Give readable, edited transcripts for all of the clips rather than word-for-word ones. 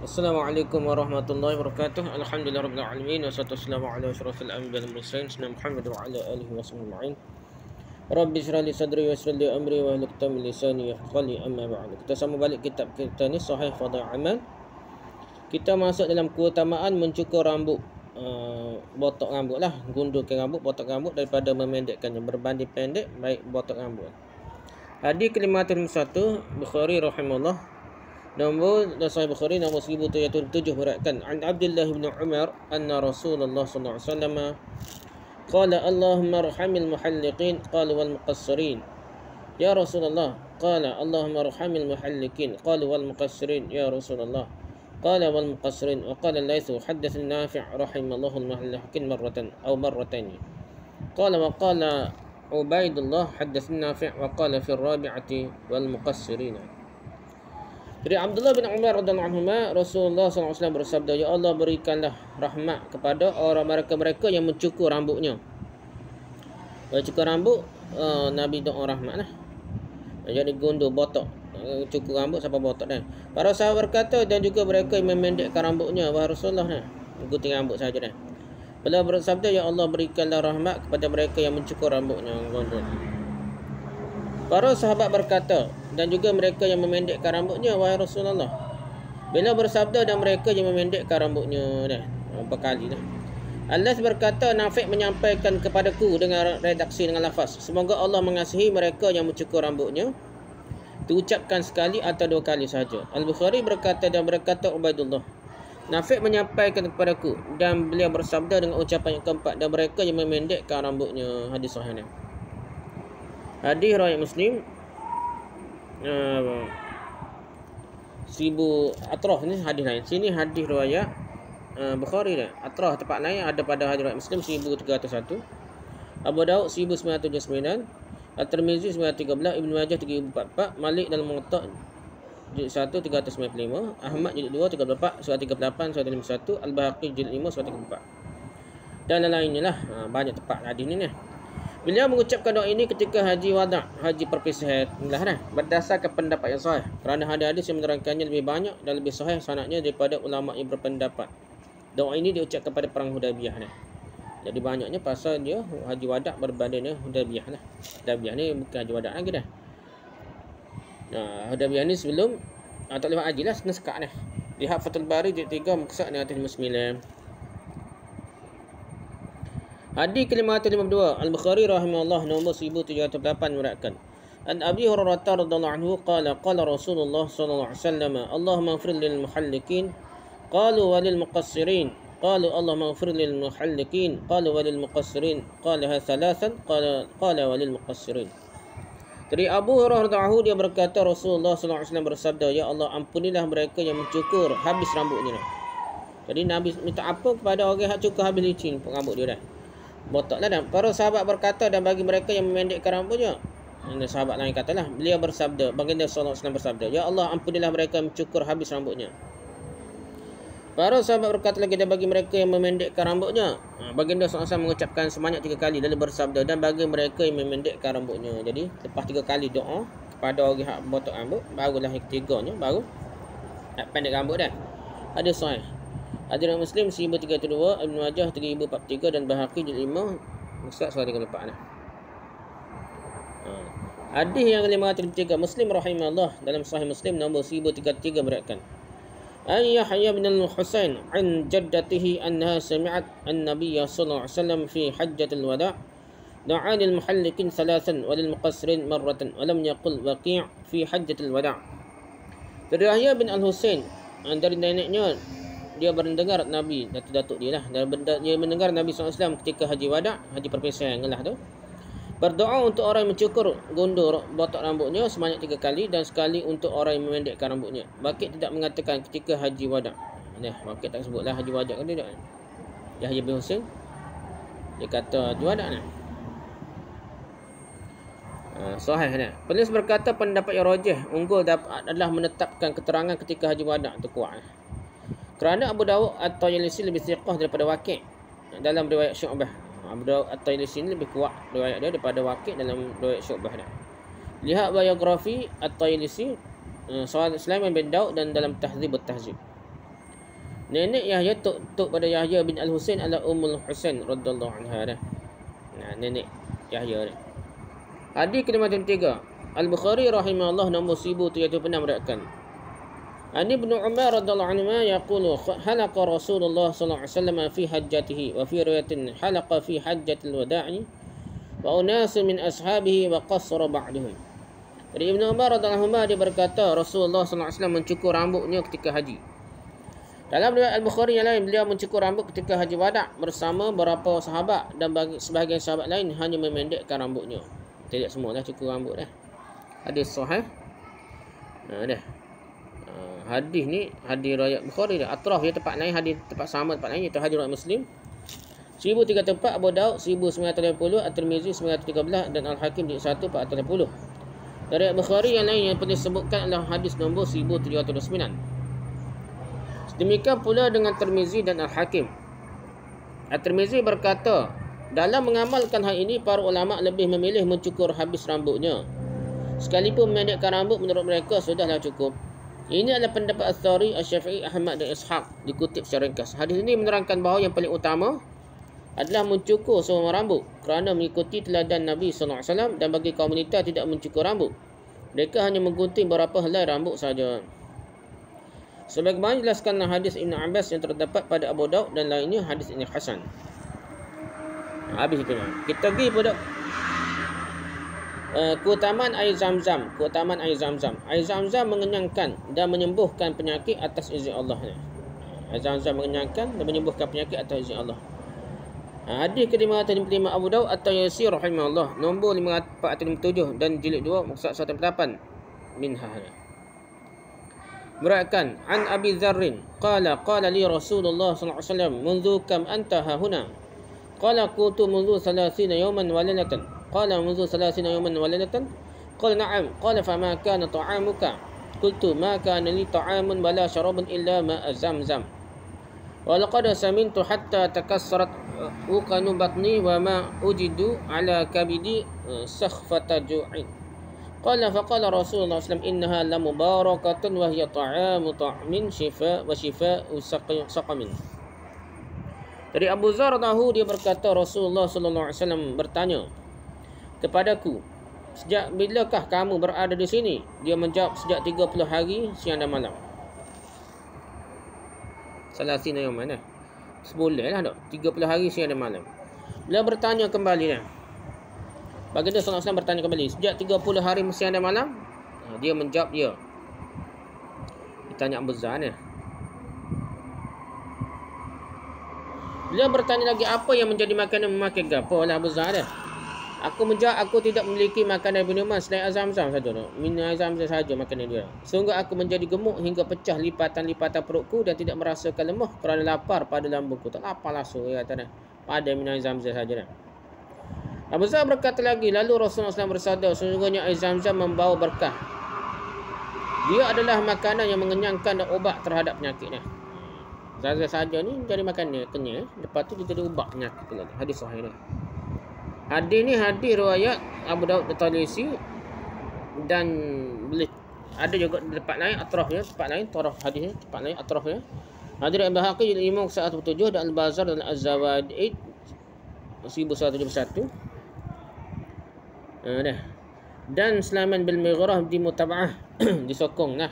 Assalamualaikum warahmatullahi wabarakatuh. Alhamdulillahirabbil alamin wassalatu wassalamu ala asyrafil anbiya'i wal mursalin sayyidina Muhammad wa ala alihi wasahbihi. Rabbi shrah li sadri wa yassir li amri wa hlul 'uqdatam min lisani yafqahu amma ba'du. Kita sama balik kitab kita ni Sahih Fadhil Amal. Kita masuk dalam keutamaan mencukur rambut, botok rambut lah, gundulkan rambut, botok rambut daripada memendekkannya, berbanding pendek baik botok rambut. Hadis ke-51 Bukhari rahimahullah. Nombor Sahih Bukhari nombor 1707 beratkan an Abdullah bin Umar anna Rasulullah sallallahu alaihi wasallam qala Allahumma arhamil muhalliqin qala wal muqassirin ya Rasulullah qala Allahumma arhamil muhalliqin qala wal muqassirin ya Rasulullah qala wal muqassirin wa qala Laitsu haddatsani Nafi' rahimallahu al muhalliqin marratan aw marratayn qala wa qala Ubaidullah haddatsani Nafi' wa qala fi ar-rabi'ati wal muqassirin. Dari Abdullah bin Umar radhiyallahu anhuma, Rasulullah SAW bersabda, ya Allah berikanlah rahmat kepada orang mereka yang mencukur rambutnya. Kalau cukur rambut, Nabi doa rahmat lah. Jadi gundul botok, cukur rambut sampai botok dah. Para sahabat berkata dan juga mereka yang memendekkan rambutnya, wahai Rasulullah dah. Gunting rambut saja dah. Beliau bersabda, ya Allah berikanlah rahmat kepada mereka yang mencukur rambutnya, gundul. Para sahabat berkata dan juga mereka yang memendekkan rambutnya, wahai Rasulullah. Beliau bersabda dan mereka yang memendekkan rambutnya dah. Berapa kali dah. Allah berkata, Nafi' menyampaikan kepadaku dengan redaksi dengan lafaz, semoga Allah mengasihi mereka yang mencukur rambutnya. Diucapkan sekali atau dua kali saja. Al-Bukhari berkata dan berkata Ubaidullah, Nafi' menyampaikan kepadaku dan beliau bersabda dengan ucapan yang keempat dan mereka yang memendekkan rambutnya. Hadis sahih ni. Hadis riwayat Muslim. Sibu Atrah ni hadis lain. Sini hadis riwayat Bukhari dah. Atrah tempat lain ada pada hadis riwayat Muslim 1301. Abu Daud 1979, At-Tirmizi 913, Ibnu Majah 3044, Malik dalam Muwatta jilid 1 395, Ahmad jilid 2 344, 138, 151, Al-Bahaqi jilid 5 134. Dan lain-lainnya lah. Banyak tempat hadis ni ni. Beliau mengucapkan doa ini ketika haji wada', haji perpisahan dah. Berdasarkan pendapat yang sahih, kerana hadis yang menerangkannya lebih banyak dan lebih sahih sanadnya daripada ulama yang berpendapat doa ini diucapkan pada perang Hudaybiyah ni. Jadi banyaknya pasal dia haji wada' berbanding dengan Hudaybiyah lah. Hudaybiyah ni bukan haji wada' lagi dah. Hudaybiyah ni sebelum tak lewat haji lah, sekat ni. Lihat Fathul Bari jilid 3 muka surat 59. Hadis ke-552 Al-Bukhari rahimahullah nombor 1708 merakkan an Abi Hurairah radhiyallahu anhu qala Rasulullah sallallahu alaihi wasallam Allahumma ighfir lil muhalliqin qalu wa lil muqassirin qalu Allahumma ighfir lil muhalliqin qalu wa lil muqassirin qalaha thalathan qala wa lil muqassirin. Dari Abu Hurairah radhiyallahu dia berkata Rasulullah sallallahu alaihi wasallam bersabda, ya Allah ampunilah mereka yang mencukur habis rambutnya. Jadi Nabi minta apa kepada orang yang cukur habis licin rambut dia dah. Botak lah. Dan para sahabat berkata dan bagi mereka yang memendekkan rambutnya, ini sahabat lain katalah, beliau bersabda, baginda sallallahu alaihi wasallam bersabda, ya Allah ampunilah mereka yang mencukur habis rambutnya. Para sahabat berkata lagi dan bagi mereka yang memendekkan rambutnya, baginda sallallahu alaihi wasallam mengucapkan sebanyak 3 kali lalu bersabda dan bagi mereka yang memendekkan rambutnya. Jadi lepas 3 kali doa kepada orang yang botak rambut, barulah yang ketiganya baru nak pendek rambut dah. Ada sahih. Hadis Muslim 1302, Ibnu Majah 3043 dan Bahaqi jilid 5 muka 134 lah. Hadis yang ke-503 Muslim rahimahullah dalam Sahih Muslim nombor 1033 beratkan an Yahya bin al-Husain an jaddatihi annaha sami'at an-nabiy sallallahu alaihi wasallam fi hajjatil wada' da'a lil muhalliqin thalathan wa lil muqassirin marratan wa lam yaqul waqi' fi hajjatil wada'. Dari Yahya bin al-Husain dari neneknya, dia mendengar Nabi, datuk dia lah, dia mendengar Nabi SAW ketika haji wada', haji perpisahan lah tu, berdoa untuk orang yang mencukur gundul botak rambutnya sebanyak 3 kali dan sekali untuk orang yang memendekkan rambutnya. Bakit tidak mengatakan ketika haji wada'. Bakit tak sebutlah haji wada' kan tidak. Yahya bin Husain dia kata haji wada' ni. Sahih ni. Penulis berkata pendapat yang rajih unggul adalah menetapkan keterangan ketika haji wada' tu kuat. Kerana Abu Daud At-Tayalisi lebih thiqah daripada Waqi' dalam riwayat Syu'bah. Abu Daud At-Tayalisi ni lebih kuat riwayat dia daripada Waqi' dalam riwayat Syu'bah dia. Lihat biografi At-Tayalisi Sulaiman bin Daud dan dalam Tahdzib at-Tahdzib. Nenek Yahya tok pada Yahya bin Al-Husain adalah Ummul Husain radhiyallahu anha dah. Nah, nenek Yahya dah. Hadis ke-53. Al-Bukhari rahimahullah nombor 1076 meriwayatkan. Ani Ibnu Umar radhiyallahu anhu yaqulu halaqa Rasulullah sallallahu alaihi wasallam fi hajjatihi wa fi riwayatin halaqa fi hajjatil wada'i wa unasu min ashabihi wa qassara ba'dihum. Dari Ibnu Umar radhiyallahu anhu dia berkata Rasulullah sallallahu alaihi wasallam mencukur rambutnya ketika haji. Dalam riwayat Al-Bukhari yang lain, beliau mencukur rambut ketika haji wada' bersama beberapa sahabat dan bagi sebahagian sahabat lain hanya memendekkan rambutnya. Tidak semualah cukur rambut dah. Hadis sahih. Dah. Hadis ni hadis riwayat Bukhari dah. Atraf dia tempat lain, hadis tempat sama tempat lain iaitu hadis riwayat Muslim. 1034 Abu Daud 1980, At-Tirmizi 913 dan Al-Hakim di 1480. Dari Bukhari yang lain yang pernah disebutkan adalah hadis nombor 1709. Demikian pula dengan Tirmizi dan Al-Hakim. At-Tirmizi berkata, dalam mengamalkan hal ini, para ulama lebih memilih mencukur habis rambutnya. Sekalipun memendekkan rambut menurut mereka sudahlah cukup. Ini adalah pendapat Ats-Tsari, Asy-Syafi'i, Ahmad dan Ishaq dikutip secara ringkas. Hadis ini menerangkan bahawa yang paling utama adalah mencukur semua rambut kerana mengikuti teladan Nabi SAW dan bagi kaum wanita tidak mencukur rambut. Mereka hanya menggunting beberapa helai rambut saja. Sebagaimana jelaskan hadis Ibn Abbas yang terdapat pada Abu Daud dan lainnya, hadis ini hasan. Habis itu. Kita pergi pada keutamaan air Zam-Zam. Keutamaan air Zam-Zam. Air Zam-Zam mengenyangkan dan menyembuhkan penyakit atas izin Allah. Air Zam-Zam mengenyangkan dan menyembuhkan penyakit atas izin Allah. Hadis ke-555 Abu Daud atau Yasir rahimahullah nombor 547 dan jilid 2 muka 108 minha. Meriwayatkan an Abi Dzarrin qala li Rasulullah sallallahu alaihi wasallam mundu kam anta ha huna qala kuntu mundu 30 yawman wa lailatan qala mundu 30 yawman wa lailatan qala na'am qala fama kana ta'amuka qultu ma kana li ta'amun wala syarabun illa ma'a Zamzam wa laqad samintu hatta takassarat uqanu batni wa ma ujidu ala kabidi sakhfata ju'in. Qala faqala Rasulullah SAW innaha la mubarakatun wa hiya ta'amu ta'min shifa wa shifa'u saqamin. Dari Abu Dzar tahu dia berkata Rasulullah SAW bertanya kepadaku, sejak bilakah kamu berada di sini? Dia menjawab sejak 30 hari siang dan malam. Salah sini yang mana? Seboleh lah tak? 30 hari siang dan malam. Beliau bertanya kembali dah. Baginda SAW bertanya kembali, sejak 30 hari siang dan malam? Dia menjawab ya. Ditanya Abu Dzar ni. Beliau bertanya lagi, apa yang menjadi makanan memakai gapo oleh Abu Dzar dia? Aku menjawab, aku tidak memiliki makanan minuman selain Zam-Zam saja. Minum Zam-Zam saja makanan dia. Sehingga aku menjadi gemuk hingga pecah lipatan-lipatan perutku dan tidak merasakan lemah kerana lapar pada lambungku. Tak lapar langsung dia kata dia. Pada minum Zam-Zam saja dia. Abu Dzar berkata lagi, lalu Rasulullah SAW bersabda, sesungguhnya air Zam-Zam membawa berkah. Dia adalah makanan yang mengenyangkan dan ubat terhadap penyakitnya. Zam-Zam saja ni jadi makanan kenyang, lepas tu dia jadi ubat penyakit lagi. Hadis sahih ni. Hadis ni hadis riwayat Abu Daud At-Tayalisi dan boleh ada juga di tempat lain atrafnya, tempat lain taraf hadisnya, tempat lain atrafnya. Hadis Al-Bahaqi jilid 5 107 dan Al-Bazar dan Az-Zawaid 1171. Dah. Dan Sulaiman bin Mughirah di mutaba'ah disokong lah.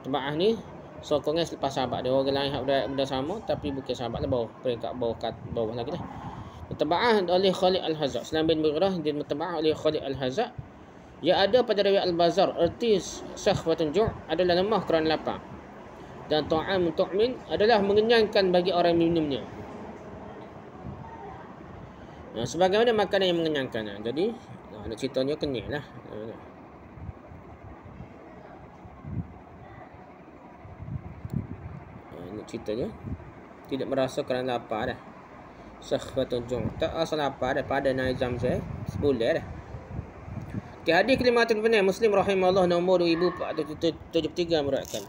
Mutaba'ah ni sokongnya selepas sahabat. Dia orang lain benda sama tapi bukan sahabat lah, bawah peringkat bawah lagi dah. Mutaba'ah oleh Khalid Al-Hazza. Sulaiman bin Mughirah di mutaba'ah oleh Khalid Al-Hazza. Ia ada pada riwayat Al-Bazar, erti sakhfatun ju' adalah lemah kerana lapar. Dan ta'am tu'min adalah mengenyangkan bagi orang minumnya. Sebagaimana makanan yang mengenyangkan. Jadi nak ceritanya kenyang lah. Nak ceritanya tidak merasa kerana lapar dah. Sakhfatun ju' tak rasa lapar dah pada naik Zam-Zam seboleh dah. Hadis ke-5 Muslim rahimahullah nombor 2473 meriwayatkan.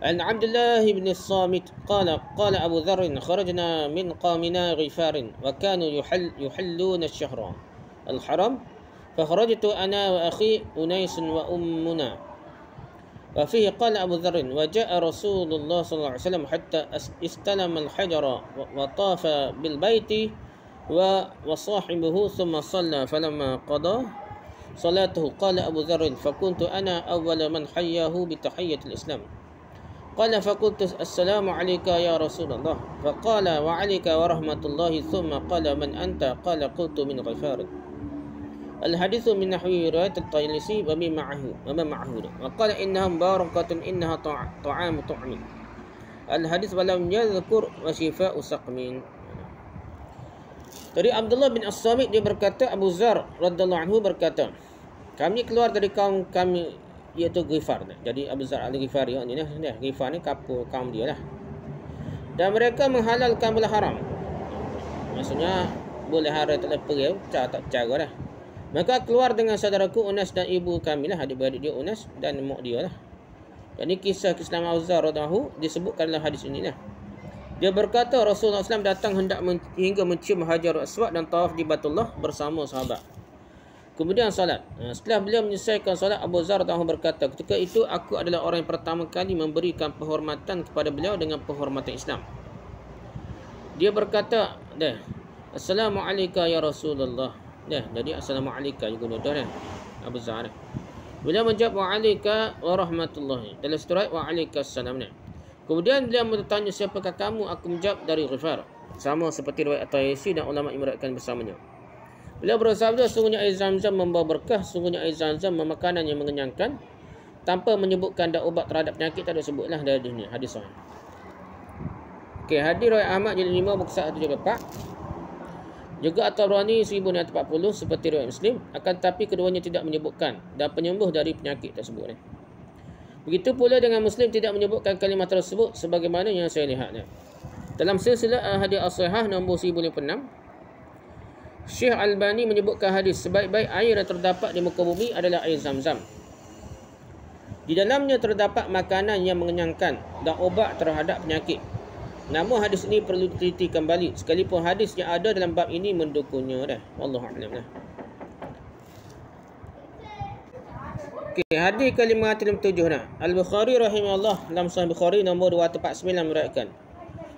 An Abdullah bin Samit qala Abu Dzar kharajna min qamina Ghifar wa kanu yuhalluna ash-shahra al-haram fa kharajtu ana wa akhi Unais wa ummuna Wa fihi qala Abu Dharr wa jaa Rasulullah sallallahu alaihi wasallam hatta istalama al-hajara wa tafa bil baiti wa sahibuhu thumma shalla falamma qada salatuhu qala Abu Dharr fa kuntu ana awwala man hayyahu bi tahiyyatil Islam. Qala fa qultu assalamu alayka ya Rasulullah fa qala wa alayka wa rahmatullahi thumma qala man anta qala qultu min Ghifar. الحديث من نحو رواية الطيالسي ومن معه وقال إنها مباركة إنها طعام طعم الحديث ولم يذكر وشفاء سقم. Dari Abdullah bin As-Samit dia berkata, Abu Zar radhiyallahu anhu berkata, kami keluar dari kaum kami iaitu Ghifar. Jadi Abu Zar al-Ghifari ni lah, Ghifar ni kaum dia lah. Dan mereka menghalalkan bola haram. Maksudnya boleh haram tak lepas tak cara dah. Maka keluar dengan saudaraku Unas dan ibu kami lah, adik-beradik dia Unas dan mak dia lah. Jadi kisah Islam Abu Zar radhiyallahu disebutkan dalam hadis ini lah. Dia berkata Rasulullah SAW datang hendak hingga mencium Hajarul Aswad dan tawaf di Baitullah bersama sahabat. Kemudian salat. Setelah beliau menyelesaikan salat, Abu Zar radhiyallahu berkata, ketika itu aku adalah orang yang pertama kali memberikan penghormatan kepada beliau dengan penghormatan Islam. Dia berkata, Assalamualaikum ya Rasulullah. Jadi assalamualaikum juga dah Abu Zar. Beliau menjawab wa'alaika wa rahmatullahi. Dalam surat wa'alaikassalam. Kemudian beliau bertanya, siapakah kamu? Aku menjawab dari Ghifar. Sama seperti riwayat At-Tayyisi dan ulama yang meriwayatkan bersamanya. Beliau bersabda, sungguhnya air Zam-Zam membawa berkah, sungguhnya air Zam-Zam makanan yang mengenyangkan, tanpa menyebutkan dak ubat terhadap penyakit, tak ada sebutlah dari dunia. Hadis sahih. Okey, hadis riwayat Ahmad jilid 5 buku 174. Juga At-Tabrani 1040 seperti riwayat Muslim, akan tetapi keduanya tidak menyebutkan dan penyembuh dari penyakit tersebut. Begitu pula dengan Muslim tidak menyebutkan kalimat tersebut sebagaimana yang saya lihat. Dalam silsilah hadis as-sahihah nombor 1056, Syekh Albani menyebutkan hadis sebaik-baik air yang terdapat di muka bumi adalah air Zam-Zam. Di dalamnya terdapat makanan yang mengenyangkan dan ubat terhadap penyakit. Namun hadis ini perlu diteliti kembali, sekalipun hadis yang ada dalam bab ini mendukungnya dah. Wallahu a'lam. Okey, hadis ke-557 dah. Al-Bukhari rahimahullah dalam Sahih Bukhari nombor 249 meriwayatkan.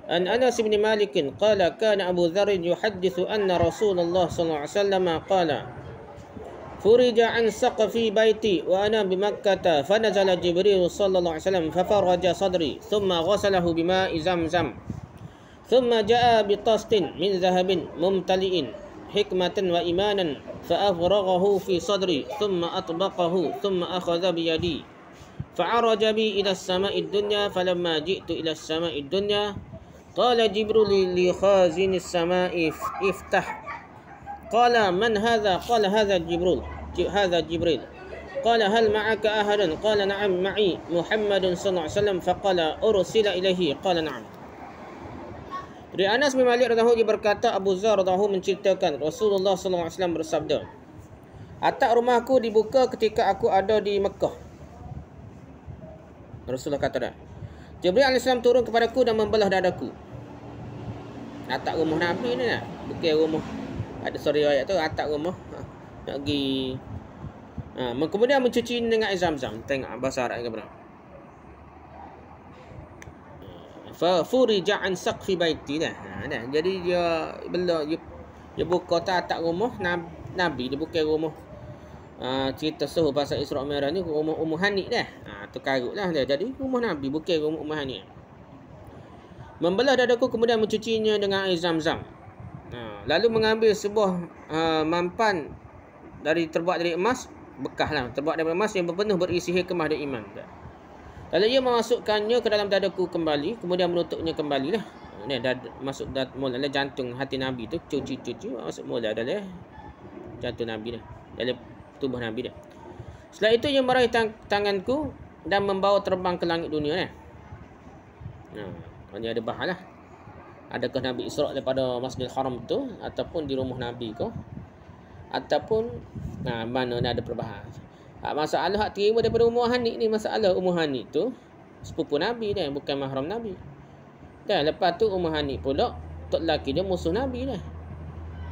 An Anas bin Malik qala kana Abu Dharr yuhaddithu anna Rasulullah sallallahu alaihi wasallam qala Furija an saqfi baiti wa ana bi Makkah fa nazala Jibril sallallahu alaihi wasallam fa faraja sadri thumma ghasalahu bima'i Zamzam thumma jaa bi tastin min dhahabin mumtali'in hikmatan wa imanan fa afraghahu fi sadri thumma atbaqahu thumma akhadha bi yadi fa araja bi ila as-sama'i ad-dunya falamma ji'tu ila as-sama'i ad-dunya qala Jibril li khazin as-sama'i iftah qala man hadha qala hadha Jibril qala hal ma'aka ahadun qala na'am ma'i Muhammadun sallallahu alaihi wasallam faqala ursila ilaihi qala na'am. Dari Anas bin Malik radhiyallahu anhu berkata, Abu Zar radhiyallahu menceritakan Rasulullah sallallahu alaihi wasallam bersabda, atap rumahku dibuka ketika aku ada di Mekah. Rasulullah kata dah, Jibril alaihissalam turun kepadaku dan membelah dadaku. Atap rumah Nabi ni lah, bukan rumah. Ada riwayat tu atap rumah nak pergi kemudian mencuci dengan air Zam-Zam. Tengok bahasa Arab ke berapa. Fa furija an saqfi baiti dah. Jadi dia dia buka atap rumah Nabi, dia bukan rumah cerita suhu pasal Isra Mi'raj ni rumah Ummu Hani dah. Tu karutlah dia. Jadi rumah Nabi bukan rumah Ummu Hani. Membelah dadaku kemudian mencucinya dengan air Zam-Zam. Lalu mengambil sebuah mampan terbuat dari emas, bekas lah, terbuat dari emas yang berpenuh berisi hikmah dan iman. Lalu ia memasukkannya ke dalam dadaku kembali, kemudian menutupnya kembali lah. Masuk mula jantung hati Nabi tu, cuci masuk mula dalam jantung Nabi dah, dalam tubuh Nabi dah. Setelah itu ia meraih tanganku dan membawa terbang ke langit dunia. Ini ada bahalah. Adakah Nabi Isra' daripada Masjidil Haram tu ataupun di rumah Nabi ke? Ataupun mana ada perbezaan. Masalah hak terima daripada Ummu Hani ni, masalah Ummu Hani tu sepupu Nabi dah, bukan mahram Nabi. Dan lepas tu Ummu Hani pula tok lelaki dia musuh Nabi dah.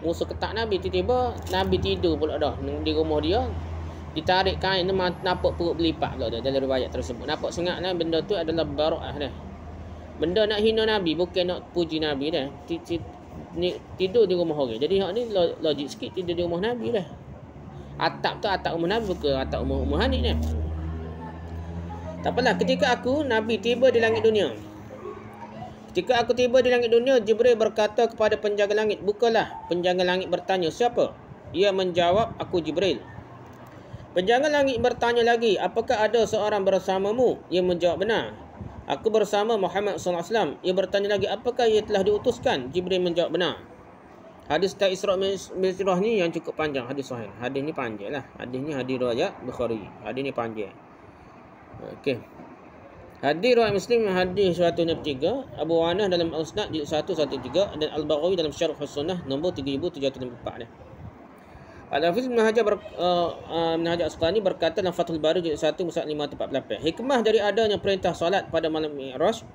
Musuh ketak Nabi. Tiba-tiba Nabi tidur pula dah di rumah dia. Ditarik kain tu nampak perut berlipat pula dalam riwayat tersebut. Nampak sangatlah benda tu adalah bara'ah dah. Benda nak hina Nabi, bukan nak puji Nabi dah. Tidur di rumah orang. Jadi hak ni logik sikit, tidur di rumah Nabi dah. Atap tu atap rumah Nabi, bukan atap rumah Hanif dah. Tak apalah, ketika aku Nabi tiba di langit dunia. Ketika aku tiba di langit dunia, Jibril berkata kepada penjaga langit, "Bukalah." Penjaga langit bertanya, "Siapa?" Ia menjawab, "Aku Jibril." Penjaga langit bertanya lagi, "Apakah ada seorang bersamamu?" Ia menjawab, "Benar. Aku bersama Muhammad SAW." Ia bertanya lagi, "Apakah ia telah diutuskan?" Jibril menjawab, "Benar." Hadis tentang Isra' Mi'raj ni yang cukup panjang, hadis sahih. Hadis ni panjang lah. Hadis ni hadis riwayat Bukhari. Hadis ni panjang. Okey. Hadis riwayat Muslim, hadis 163, Abu Awanah dalam Al-Musnad jilid 113 dan Al-Baghawi dalam Syarh As-Sunnah nombor 3754 dah. Al-Hafiz Ibn Hajar Asqalani berkata dalam Fathul Bari jilid 1 muka 548. Hikmah dari adanya perintah solat pada malam Mi'raj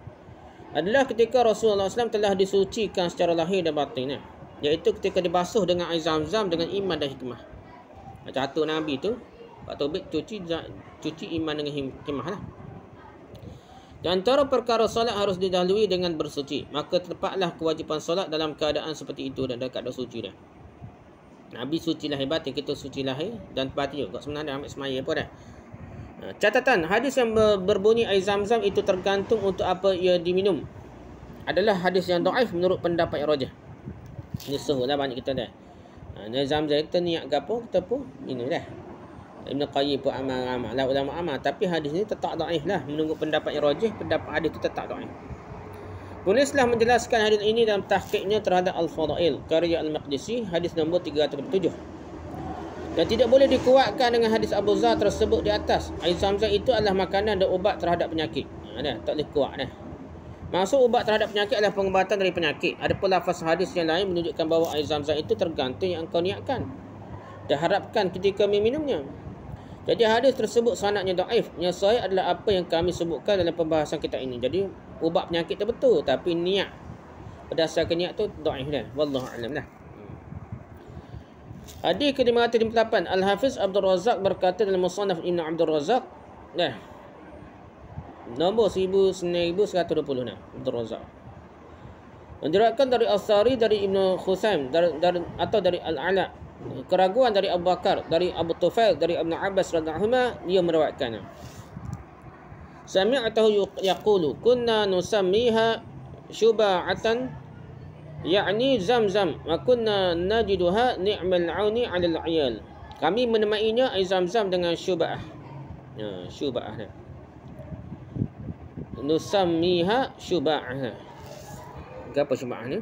adalah ketika Rasulullah SAW telah disucikan secara lahir dan batin, iaitu ketika dibasuh dengan air Zam-Zam dengan iman dan hikmah. Macam atuk Nabi tu, Pak Tobit cuci iman dengan hikmah lah. Di antara perkara solat harus didahului dengan bersuci, maka tepatlah kewajipan solat dalam keadaan seperti itu dan dalam keadaan suci dah. Nabi suci lahir batin, kita suci lahir dan batin juga. Sebenarnya ambil semaya pun dah. Catatan, hadis yang berbunyi air Zam-Zam itu tergantung untuk apa ia diminum adalah hadis yang dhaif menurut pendapat yang rajih. Ini suhulah banyak kita dah. Air Zam-Zam kita niat gapo, kita pun minum dah. Ibn Qayyim pun amal lah, ulama amal. Tapi hadis ni tetap dhaif lah. Menunggu pendapat yang rajih, pendapat hadis itu tetap dhaif. Penulislah menjelaskan hadis ini dalam tahqiqnya terhadap Al-Fadail karya Al-Maqdisi, hadis nombor 307. Dan tidak boleh dikuatkan dengan hadis Abu Zar tersebut di atas. Air Zam-Zam itu adalah makanan dan ubat terhadap penyakit. Tak boleh kuat dah. Maksud ubat terhadap penyakit adalah pengobatan dari penyakit. Ada pula lafaz hadis yang lain menunjukkan bahawa air Zam-Zam itu tergantung yang engkau niatkan dan harapkan ketika meminumnya. Jadi hadis tersebut sanadnya dhaif. Yang sahih adalah apa yang kami sebutkan dalam pembahasan kita ini. Jadi ubat penyakit tu betul, tapi niat berdasarkan niat tu dhaif dah. Wallahu a'lam lah. Hadis ke-558, Al-Hafiz Abdul Razak berkata dalam Musannaf Ibn Abdul Razak nombor 1120 nah, Abdul Razak. Diriwayatkan dari As-Sari dari Ibnu Khusaim atau dari Al-Ala. Keraguan dari Abu Bakar, dari Abu Tufail, dari Ibn Abbas radhiyallahu anhu, dia meriwayatkan. Sami'tahu yaqulu kunna nusammiha syuba'atan yakni Zam-Zam wa kunna najiduha ni'mal 'auni 'alal 'iyal. Kami menamainya air Zam-Zam dengan syuba'ah. Syuba'ah. Nusammiha syuba'ah. Apa syuba'ah ni?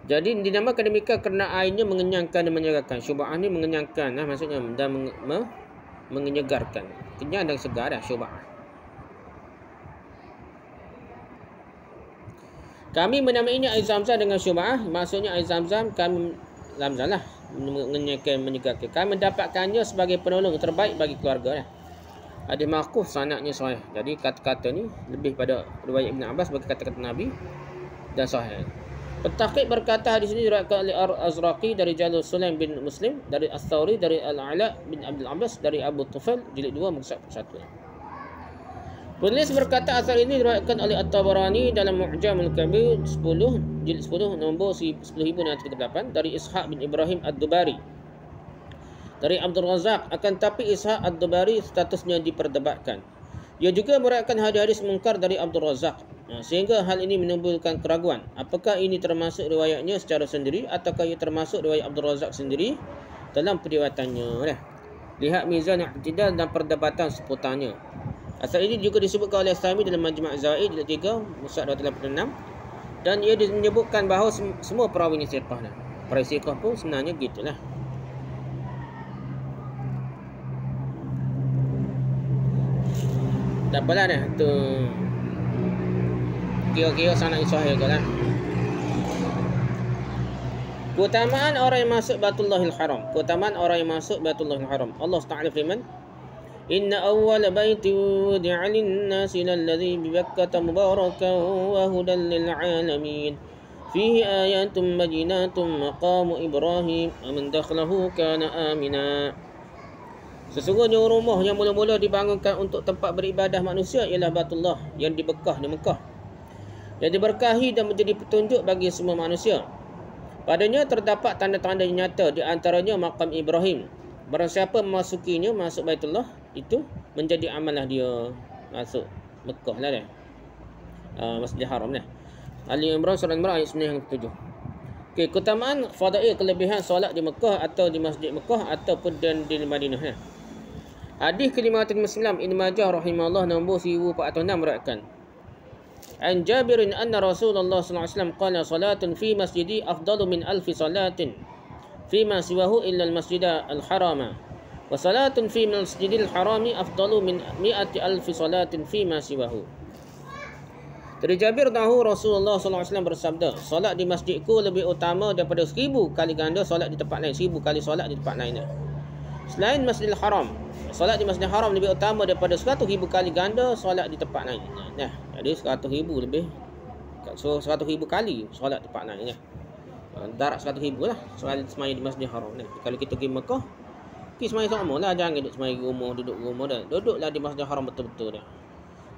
Jadi dinamakan demikian kerana airnya mengenyangkan dan menyegarkan. Syuba'ah ni mengenyangkan maksudnya dan menyegarkan. Kenyang dan segar dah syuba'ah. Kami menamainya air Zam-Zam dengan syuba'ah. Maksudnya air Zam-Zam kami Zam-Zam lah mengenyangkan, menyegarkan. Kami mendapatkannya sebagai penolong terbaik bagi keluarga lah. Hadis maquf sanadnya sahih. Jadi kata-kata ni lebih pada riwayat Ibn Abbas bagi kata-kata Nabi dan sahih. Pentahqiq berkata hadis ini diriwayatkan oleh Al-Azraqi dari Jalul Sulaim bin Muslim, dari As-Thawri, dari Al-Ala bin Abdul Abbas, dari Abu Tufail jilid 2 muka 1. Penulis berkata asal ini diriwayatkan oleh At-Tabarani dalam Mu'jam Al-Kabir 10 jilid 10 nombor 10638 dari Ishaq bin Ibrahim Ad-Dubari. Dari Abdul Razak, akan tapi Ishaq Ad-Dubari statusnya diperdebatkan. Ia juga meriwayatkan hadis-hadis mungkar dari Abdul Razak. Sehingga hal ini menimbulkan keraguan. Apakah ini termasuk riwayatnya secara sendiri ataukah ia termasuk riwayat Abdul Razak sendiri dalam periwayatannya. Lihat Mizan I'tidal dan perdebatan seputarnya. Asal ini juga disebutkan oleh Sami dalam Majma' Zaid jilid 3 muka 286 dan ia menyebutkan bahawa semua perawi ini siqah. Perawi siqah pun sebenarnya gitulah. Tak apalah dah tu. Kira-kira sanad sahih ke lah. Keutamaan orang yang masuk Baitullahil Haram. Keutamaan orang yang masuk Baitullahil Haram. Allah Ta'ala firman, "Inna awwala baitin wudi'a lin-nasi lalladzi bi Bakkata mubarakan wa hudan lil 'alamin. Fihi ayatun bayyinatun maqamu Ibrahim wa man dakhalahu kana amina." Sesungguhnya rumah yang mula-mula dibangunkan untuk tempat beribadah manusia ialah Baitullah yang di Mekah, yang diberkahi dan menjadi petunjuk bagi semua manusia. Padanya terdapat tanda-tanda yang nyata, di antaranya makam Ibrahim. Barang siapa memasukinya, masuk Baitullah, itu menjadi amalah dia masuk Mekah lah dah. Masjidil Haram dah. Ali Imran surah Al-Imran ayat 97. Okey, keutamaan fadail kelebihan solat di Mekah atau di Masjid Mekah ataupun di Madinah dah. Hadis ke-559 Ibn Majah rahimahullah nombor 1406 meriwayatkan An Jabirin anna Rasulullah sallallahu alaihi wasallam qala salatun fi masjidi afdalu min alfi salatin fima siwahu illa al-masjid al-harama wa salatun fi masjidil harami afdalu min mi'ati alfi salatin fima siwahu. Dari Jabir tahu Rasulullah sallallahu alaihi wasallam bersabda, solat di masjidku lebih utama daripada 1000 kali ganda solat di tempat lain, 1000 kali solat di tempat lain. Selain Masjidil Haram, solat di Masjidil Haram lebih utama daripada 100,000 kali ganda solat di tempat lain. Nah, jadi 100,000 lebih, so 100,000 kali solat di tempat lain. Darat 100,000 lah solat semaya di Masjidil Haram. Kalau kita pergi Mekah, pergi semaya sama lah, jangan duduk semaya duduk rumah dah. Duduklah di Masjidil Haram betul-betul dah.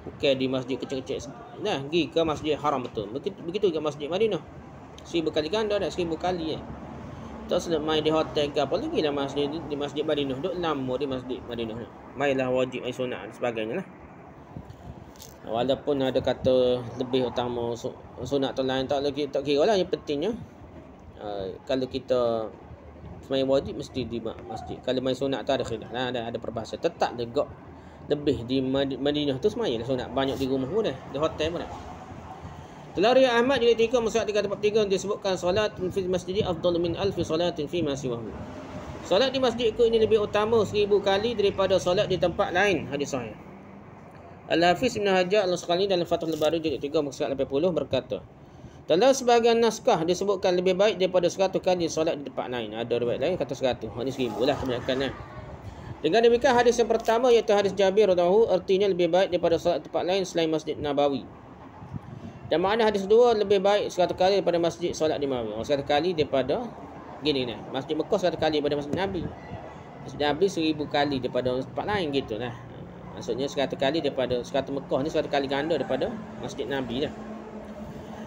Bukan di masjid kecil-kecil. Nah, pergi ke Masjidil Haram betul. Begitu juga Masjid Madinah. 1000 kali ganda dah, 1000 kali ya. Tak sedap main di hotel ke apa lagi lah di Masjid Madinah. Duduk lama di Masjid Madinah. Mainlah wajib, main sunat dan sebagainya lah. Walaupun ada kata lebih utama sunat atau lain, tak kira lah. Yang pentingnya kalau kita main wajib mesti di masjid. Kalau main sunat tu ada khilaf lah, ada perbahasa. Tetap legak lebih di Madinah tu semayalah sunat. Banyak di rumah pun dah, di hotel pun dah. Telah riwayat Ahmad jilid 3 musyad 343 disebutkan salat fi masjidi afdalu min alfi salatin fi ma siwahu. Salat di masjidku ini lebih utama 1000 kali daripada salat di tempat lain. Hadis sahih. Al-Hafiz Ibn Hajar Al-Asqalani dalam Fathul Bari jilid 3 musyad 80 berkata, dalam sebahagian naskah disebutkan lebih baik daripada 100 kali salat di tempat lain. Ada riwayat lain kata 100. Hadis 1000 lah kebanyakan. Dengan demikian hadis yang pertama iaitu hadis Jabir radhiyallahu artinya lebih baik daripada salat tempat lain selain Masjid Nabawi. Dan makna hadis kedua lebih baik 100 kali daripada masjid solat di Nabawi. 100 kali daripada gini ni. Masjid Mekah 100 kali daripada Masjid Nabi. Masjid Nabi 1000 kali daripada tempat lain gitu lah. Maksudnya 100 kali daripada 100 Mekah ni 100 kali ganda daripada Masjid Nabi lah.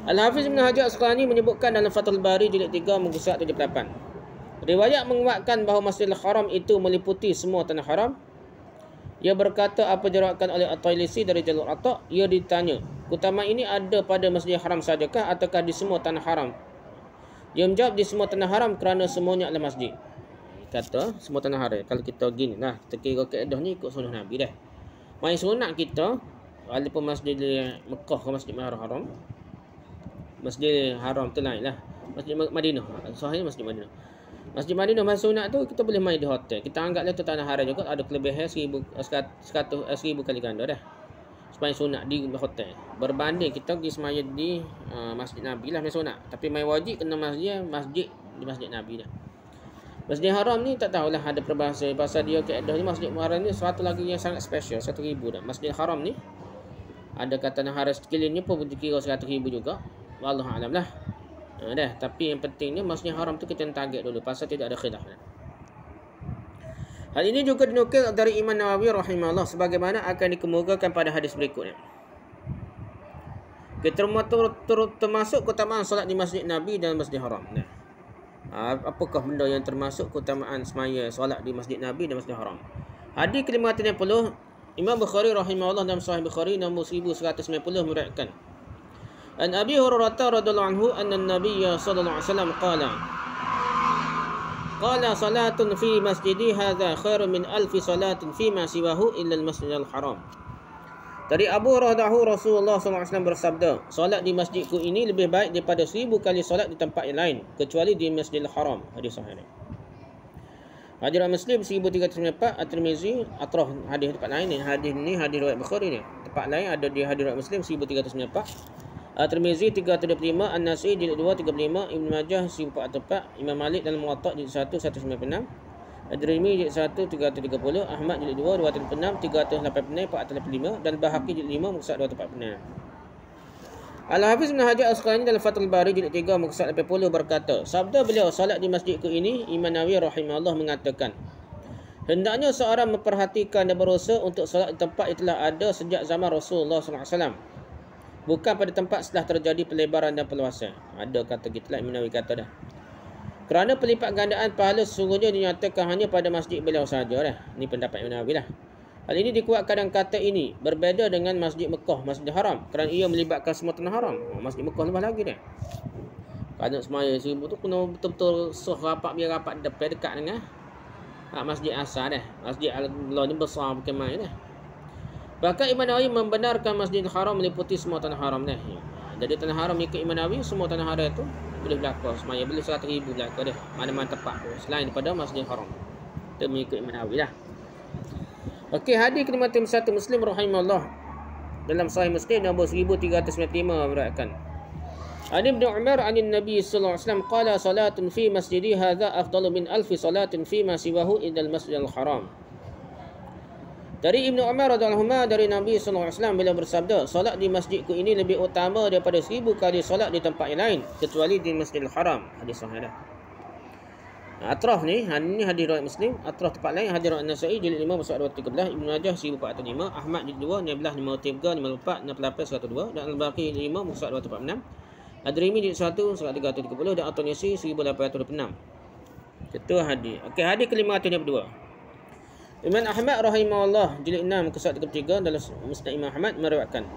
Al-Hafiz Ibn Hajar Asqalani menyebutkan dalam Fathul Bari jilid 3 muka surat 78. Riwayat menguatkan bahawa Masjidil Haram itu meliputi semua tanah haram. Ia berkata apa diriwayatkan oleh At-Tailisi dari jalur Atta'. Ia ditanya, keutamaan ini ada pada Masjidil Haram sajakah ataukah di semua tanah haram? Dia menjawab di semua tanah haram kerana semuanya adalah masjid. Kata semua tanah haram. Kalau kita gini lah, kita kira kaedah ni ikut sunnah Nabi dah. Main sunat kita walaupun Masjidil Mekah ke Masjidil Haram. Masjidil Haram tu lain lah. Masjid Madinah. Sahihnya Masjid Madinah. Masjid Madinah main sunat tu kita boleh main di hotel. Kita anggaplah tu tanah haram juga, ada kelebihan 1000 kali ganda dah. Sembahyang sunat di hotel. Berbanding kita pergi sembahyang di Masjid Nabi lah main sunat. Tapi main wajib kena masjid di Masjid Nabi dah. Masjid Haram ni tak tahulah ada perbahasa pasal dia kaedah ni. Masjid Haram ni satu lagi yang sangat special, 1,000 dah. Masjid Haram ni ada kata tanah haram sekelilingnya pun dikira 100,000 juga. Wallahu a'lam lah. Dah, tapi yang pentingnya Masjid Haram tu kita target dulu pasal tidak ada khilaf. Hal ini juga dinukil dari Imam Nawawi rahimahullah sebagaimana akan dikemukakan pada hadis berikutnya. Kita termasuk keutamaan solat di Masjid Nabi dan Masjid Haram. Nah, apakah benda yang termasuk keutamaan semaya solat di Masjid Nabi dan Masjid Haram? Hadis ke-550 Imam Bukhari rahimahullah dalam Sahih Bukhari nombor 1190 meriwayatkan An Abi Hurairah radhiyallahu anhu anna an-nabiy sallallahu alaihi wasallam qala salatun fi masjidi hadza khairun min alfi salatin fi ma siwahu illa al-masjidil haram. Dari Abu Hurairah Rasulullah sallallahu alaihi wasallam bersabda, salat di masjidku ini lebih baik daripada 1000 kali salat di tempat yang lain kecuali di Masjidil Haram. Hadis sahih. Hadis Muslim 1394, At-Tirmizi atrah hadis tempat lain ni. Hadis ni hadis riwayat Bukhari ni. Tempat lain ada di hadis riwayat Muslim 1394. At-Tirmizi 335, An-Nasa'i jilid 2 35, Ibn Majah 1404, Imam Malik dalam Muwatta jilid 1 196, Ad-Darimi jilid 1 330, Ahmad jilid 2 236, 386 485 dan Bahaqi jilid 5 muka surat 246. Al-Hafiz Ibn Hajar Asqalani dalam Fathul Bari jilid 3 muka surat 80 berkata, sabda beliau salat di masjidku ini Imam Nawawi rahimahullah mengatakan, Hendaknya seorang memperhatikan dan berusaha untuk solat di tempat yang telah ada sejak zaman Rasulullah SAW. Bukan pada tempat setelah terjadi pelebaran dan perluasan. Ada kata gitu lah, Imam Nawawi kata dah. Kerana pelipat gandaan pahala sesungguhnya dinyatakan hanya pada masjid beliau sahaja dah. Ini pendapat Imam Nawawi lah. Hal ini dikuatkan dengan kata ini berbeza dengan Masjid Mekah, Masjidil Haram, kerana ia melibatkan semua tanah haram. Masjid Mekah lebih lagi dah. Kalau semaya seribu tu kena betul-betul rapat, biar rapat dekat dengan Masjid Asar dah. Masjid Allah ni besar bukan main dah. Bahkan Imam Nawawi membenarkan Masjidil Haram meliputi semua tanah haram dah. Jadi tanah haram ikut Imam Nawawi, semua tanah haram itu boleh berlaku semaya, boleh 100,000 berlaku dah. Mana-mana tempat tu selain daripada Masjidil Haram. Itu mengikut Imam Nawawi lah. Okey, hadis ke-51 Muslim rahimahullah dalam Sahih Muslim nombor 1395 meriwayatkan. Ani Ibnu Umar anin Nabi sallallahu alaihi wasallam qala salatun fi masjidi hadza afdalu min alfi salatin fi ma siwahu indal Masjidil Haram. Dari Ibnu Umar radhiyallahu anhu dari Nabi sallallahu alaihi wasallam beliau bersabda, solat di masjidku ini lebih utama daripada 1000 kali solat di tempat yang lain kecuali di Masjidil Haram. Hadis sahih dah. Atraf ni, ini hadis riwayat Muslim. Atraf tempat lain hadis riwayat Nasa'i jilid 5 muka 213, Ibnu Majah 1405, Ahmad jilid 2 1653 54 68 102 dan Al-Baqi jilid 5 muka 246. Ad-Darimi jilid 1 surat 330 dan At-Tirmidzi 1826. Itu hadis. Okey, hadis ke-522. Imam Ahmad rahimahullah jilid 6 surat 33 dalam Musnad Imam Ahmad meriwayatkan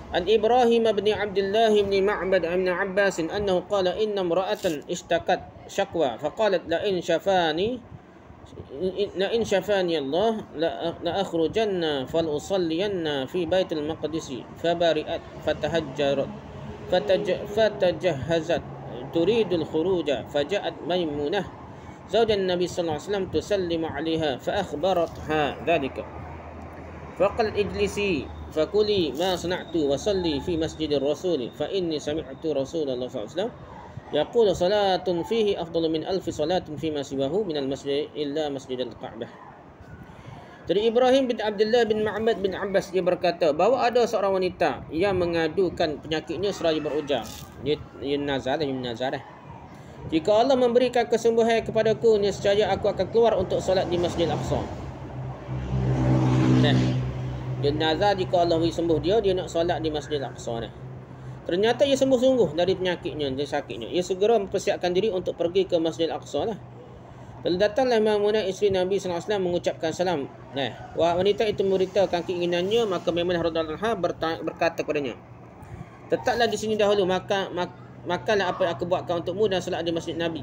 An Ibrahim bin Abdullah bin Ma'bad bin Abbas annahu qala inna imra'atan ishtakat shakwa faqalat la in shafani Allah la akhrujanna fal usalliyanna fi Baitul Maqdis fabari'at fatahajjarat fatajahhazat turidul khuruja faja'at Maimunah zawjan Nabi sallallahu alaihi wasallam tusallimu 'alaiha fa akhbaratha dhalika faqalat ijlisi fakuli ma sana'tu wa salli fi masjidir rasul fa inni sami'tu Rasulullah sallallahu alaihi wasallam yaqulu salatun fihi afdalu min alfi salatin fi ma siwahu min al-masjid illa masjidil Ka'bah. Dari Ibrahim bin Abdullah bin Ma'bad bin Abbas dia berkata bahawa ada seorang wanita yang mengadukan penyakitnya seraya berujar. Dia nazar. Jika Allah memberikan kesembuhan kepadaku, nescaya aku akan keluar untuk solat di Masjidil Aqsa. Dia nazar jika Allah beri sembuh dia nak solat di Masjidil Aqsa dah. Ternyata ia sembuh sungguh dari penyakitnya, dari sakitnya. Ia segera mempersiapkan diri untuk pergi ke Masjidil Aqsa lah. Lalu datanglah Maimunah isteri Nabi sallallahu alaihi wasallam mengucapkan salam. Wanita itu memberitahukan keinginannya, maka Maimunah radhiyallahu anha berkata kepadanya, "Tetaplah di sini dahulu, makanlah apa yang aku buatkan untukmu dan solat di Masjid Nabi.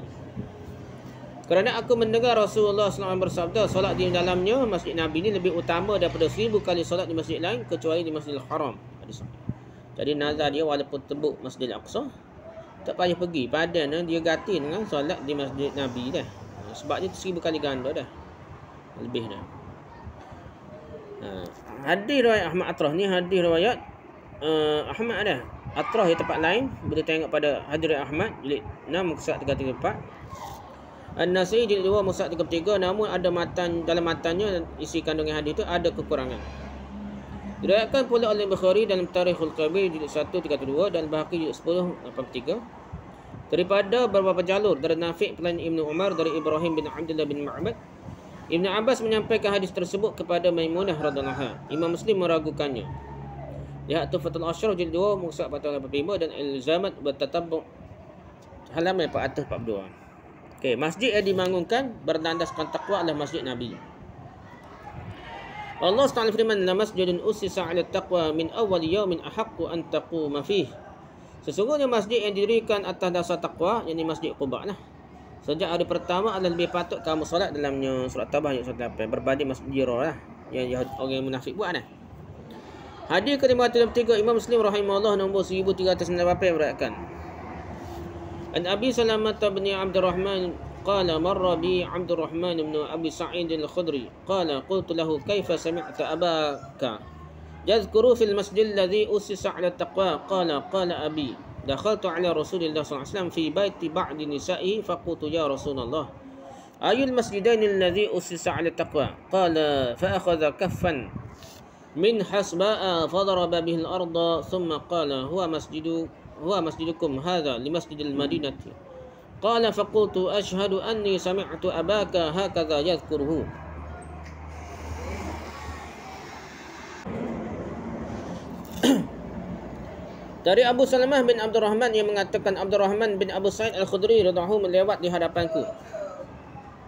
Kerana aku mendengar Rasulullah SAW bersabda, solat di dalamnya Masjid Nabi ini lebih utama daripada 1000 kali solat di masjid lain kecuali di Masjidil Haram." Jadi nazar dia walaupun tebuk Masjidil Aqsa, tak payah pergi. Padan dia ganti dengan solat di Masjid Nabi dah. Sebab dia 1000 kali ganda dah. Lebih dah. Hadis riwayat Ahmad Atrah ni hadis riwayat Ahmad dah. Atrah di tempat lain boleh tengok pada hadis riwayat Ahmad jilid 6 surat 334. An-Nasai jilid 2 muka 33, namun ada dalam matanya isi kandungan hadis itu ada kekurangan. Diriwayatkan pula oleh Bukhari dalam Tarikhul Kabir jilid 1 32 dan Bahaqi jilid 10 83 daripada beberapa jalur dari Nafi' pelayan Ibnu Umar dari Ibrahim bin Abdullah bin Ma'bad. Ibnu Abbas menyampaikan hadis tersebut kepada Maimunah radhiyallahu anha. Imam Muslim meragukannya. Lihat Tuhfatul Ashraf jilid 2 muka 485 dan Al-Zamat bertatabbu halaman 442. Okey, masjid yang dibangunkan berlandaskan takwa adalah Masjid Nabi. Allah SWT firman, "La masjidun ussisa 'ala taqwa min awwal yawmin ahaqqu an taquma fihi." Sesungguhnya masjid yang didirikan atas dasar takwa, yakni Masjid Quba lah. Sejak hari pertama adalah lebih patut kamu solat dalamnya. Surah Tabah ayat 108 berbanding Masjid Jirah lah yang orang munafik buat lah. Hadis ke-503 Imam Muslim rahimahullah nombor 1398 meriwayatkan. An Abi Salamah bin Abdurrahman qala marra bi Abdurrahman bin Abi Sa'id al-Khudri qala qultu lahu kaifa sami'ta abaka yadhkuru fil masjid alladhi ussisa 'ala taqwa qala abi dakhaltu 'ala Rasulillah sallallahu alaihi wasallam fi baiti ba'di nisa'i faqultu ya Rasulullah ayul masjidain alladhi ussisa 'ala taqwa qala fa akhadha kaffan min hasba'a fadaraba bihi al-ardha thumma qala huwa masjidukum hadha li masjidil madinati qala faqultu ashhadu anni sami'tu abaka hakadha yadhkuruhu Dari Abu Salamah bin Abdurrahman yang mengatakan Abdurrahman bin Abu Sa'id Al-Khudri radhiyallahu anhu melewat di hadapanku.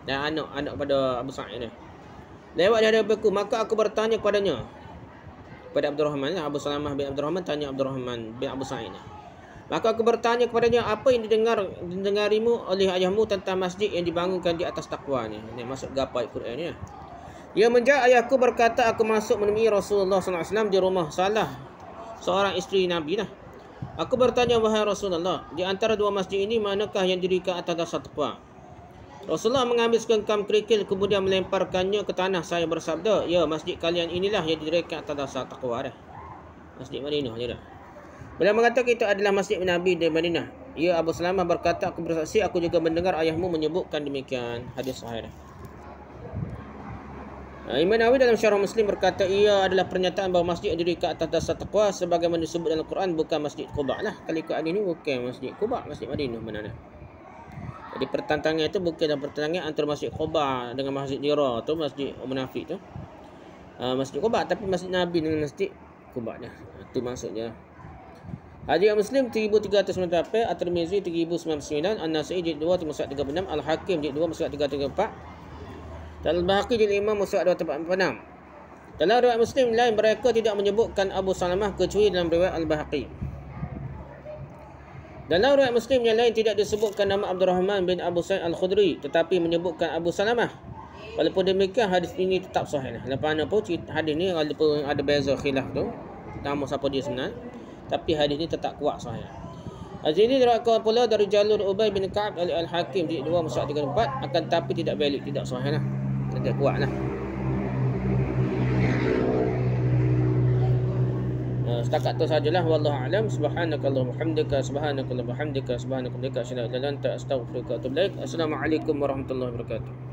Dan anak pada Abu Sa'id ni. Lewat di hadapanku, maka aku bertanya kepadanya. Kepada Abdurrahman, Salamah bin Abdurrahman tanya Abdurrahman bin Abu Sa'id ni. Maka aku bertanya kepadanya, apa yang didengarimu oleh ayahmu tentang masjid yang dibangunkan di atas takwa ni? Ini masuk gapai Quran ni. Dia menjawab, ayahku berkata aku masuk menemui Rasulullah SAW di rumah Salah, seorang isteri Nabi lah. Aku bertanya, wahai Rasulullah, di antara dua masjid ini manakah yang didirikan atas dasar takwa? Rasulullah mengambil sekengkam kerikil kemudian melemparkannya ke tanah. Saya bersabda, ya, masjid kalian inilah yang didirikan atas dasar takwa dah. Masjid Madinah je dah. Beliau mengatakan itu adalah masjid Nabi di Madinah. Ya, Abu Salamah berkata, aku bersaksi aku juga mendengar ayahmu menyebutkan demikian. Hadis sahih dah. Imam Nawawi dalam Syarah Muslim berkata ia adalah pernyataan bahawa masjid yang didirikan atas dasar taqwa sebagaimana disebut dalam Quran, bukan Masjid Quba lah. Kalau ikut ini bukan Masjid Quba, Masjid Madinah mana dah. Jadi pertentangan itu bukan dalam pertentangan antara Masjid Quba dengan Masjid Dira tu, Masjid Munafik tu. Masjid Quba, tapi Masjid Nabi dengan Masjid Quba dah. Itu maksudnya. Hadis Muslim 3398, At-Tirmizi 3099, An-Nasa'i jilid 2 mushaf 36, Al-Hakim jilid 2 mushaf 334. Dalam Al-Bahaqi jilid 5 mushaf 246. Dalam riwayat Muslim lain mereka tidak menyebutkan Abu Salamah kecuali dalam riwayat Al-Bahaqi. Dalam riwayat Muslim yang lain tidak disebutkan nama Abdurrahman bin Abu Sa'id Al-Khudri tetapi menyebutkan Abu Salamah. Walaupun demikian hadis ini tetap sahih. Lepas mana pun hadis ni walaupun ada beza khilaf tu, nama siapa dia sebenar, tapi hadis ni tetap kuat sahih. Hadis ini diriwayatkan pula dari jalur Ubay bin Ka'ab Al-Hakim jilid 2 mushaf 34, akan tapi tidak valid, tidak sahih lah. Tidak kuat lah. Setakat tu sajalah. Wallahu a'lam. Subhanakallahumma hamdika, subhanakallahumma hamdika, subhanakallahumma hamdika, asyhadu an la ilaha illa anta, astaghfiruka wa atubu ilaik. Assalamualaikum warahmatullahi wabarakatuh.